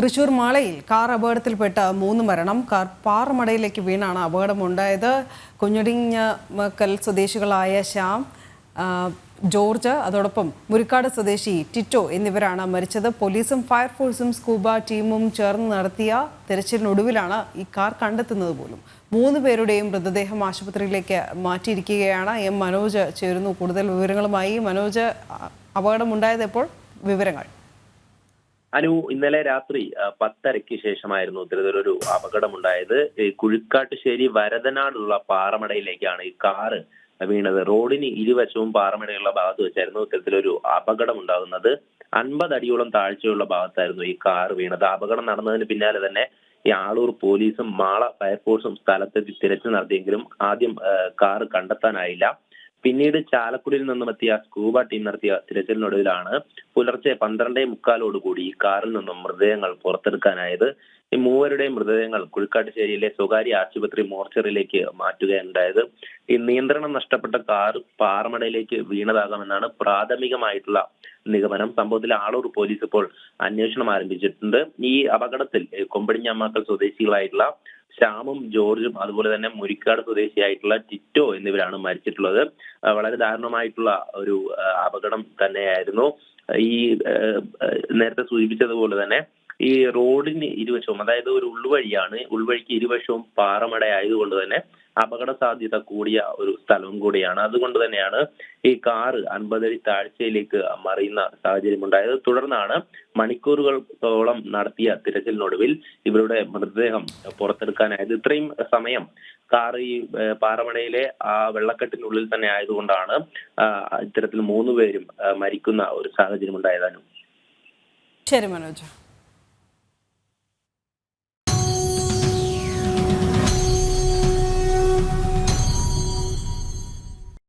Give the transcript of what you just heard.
Thrissur മാളയിൽ car അപകടത്തിൽപ്പെട്ട 3 മരണം. Car പാറമടയിലേക്ക് വീണാണ് അപകടമുണ്ടായത്. കുഞ്ഞടിഞ്ഞമക്കൽ സ്വദേശികളായ ശ്യാം, ജോർജ്, അതോടൊപ്പം മുരിക്കാട് സ്വദേശി ടിറ്റോ എന്നിവരാണ് മരിച്ചത്. പോലീസും ഫയർഫോഴ്സും സ്കൂബ ടീമും ചേർന്ന് നടത്തിയ തെരച്ചിലിനൊടുവിലാണ് ഈ കാർ കണ്ടെത്തുന്നത് പോലും. 3 പേരുടെയും മൃതദേഹം ആശുപത്രിയിലേക്ക് മാറ്റിയിരിക്കുകയാണ്. എം മനോജ് ചേരുന്നു കൂടുതൽ വിവരങ്ങളുമായി. മനോജ്, അപകടമുണ്ടായത് എപ്പോൾ? വിവരങ്ങൾ. ഇന്നലെ രാത്രി 10:30 ശേഷമായിരുന്നു ഇത്തരത്തിലൊരു അപകടമുണ്ടായത്. കുഴിക്കാട്ടുശ്ശേരി വരദനാടുള്ള പാറമടയിലേക്കാണ് ഈ കാറ് വീണത്. റോഡിന് ഇരുവശവും പാറമടയുള്ള ഭാഗത്ത് വെച്ചായിരുന്നു ഇത്തരത്തിലൊരു അപകടം ഉണ്ടാകുന്നത്. 50 അടിയോളം താഴ്ചയുള്ള ഭാഗത്തായിരുന്നു ഈ കാർ വീണത്. അപകടം നടന്നതിന് പിന്നാലെ തന്നെ ഈ ആളൂർ പോലീസും മാള ഫയർഫോഴ്സും സ്ഥലത്തെത്തി തിരച്ചിൽ നടത്തിയെങ്കിലും ആദ്യം കാർ കണ്ടെത്താനായില്ല. പിന്നീട് ചാലക്കുടിയിൽ നിന്നും എത്തിയ സ്കൂബ ടീം നടത്തിയ തിരച്ചിലിനൊടുവിലാണ് പുലർച്ചെ 12:45 ഈ കാറിൽ നിന്നും മൃതദേഹങ്ങൾ പുറത്തെടുക്കാനായത്. ഈ 3 മൃതദേഹങ്ങൾ കുഴിക്കാട്ടുശ്ശേരിയിലെ സ്വകാര്യ ആശുപത്രി മോർച്ചറിയിലേക്ക് മാറ്റുകയുണ്ടായത്. ഈ നിയന്ത്രണം നഷ്ടപ്പെട്ട കാർ പാറമടയിലേക്ക് വീണതാകാമെന്നാണ് പ്രാഥമികമായിട്ടുള്ള നിഗമനം. സംഭവത്തിൽ ആളൂർ പോലീസ് ഇപ്പോൾ അന്വേഷണം ആരംഭിച്ചിട്ടുണ്ട്. ഈ അപകടത്തിൽ കൊമ്പടിഞ്ഞാമാക്കൽ സ്വദേശികളായിട്ടുള്ള ശ്യാമും ജോർജും അതുപോലെ തന്നെ മുരിക്കാട് സ്വദേശിയായിട്ടുള്ള ടിറ്റോ എന്നിവരാണ് മരിച്ചിട്ടുള്ളത്. വളരെ ദാരുണമായിട്ടുള്ള ഒരു അപകടം തന്നെയായിരുന്നു. ഈ നേരത്തെ സൂചിപ്പിച്ചതുപോലെ തന്നെ ഈ റോഡിന് ഇരുവശവും, അതായത് ഒരു ഉൾവഴിയാണ്, ഉൾവഴിക്ക് ഇരുവശവും പാറമട ആയതുകൊണ്ട് തന്നെ അപകട സാധ്യത കൂടിയ ഒരു സ്ഥലവും കൂടിയാണ്. അതുകൊണ്ട് തന്നെയാണ് ഈ കാറ് 50 അടി താഴ്ചയിലേക്ക് മറിയുന്ന സാഹചര്യം ഉണ്ടായത്. തുടർന്നാണ് മണിക്കൂറുകളോളം നടത്തിയ തിരച്ചിലിനൊടുവിൽ ഇവരുടെ മൃതദേഹം പുറത്തെടുക്കാനായത്. ഇത്രയും സമയം കാർ ഈ പാറമടയിലെ ആ വെള്ളക്കെട്ടിനുള്ളിൽ തന്നെ ആയതുകൊണ്ടാണ് ഇത്തരത്തിൽ 3 പേരും മരിക്കുന്ന ഒരു സാഹചര്യം ഉണ്ടായതാനും. ശരി മനോജ്.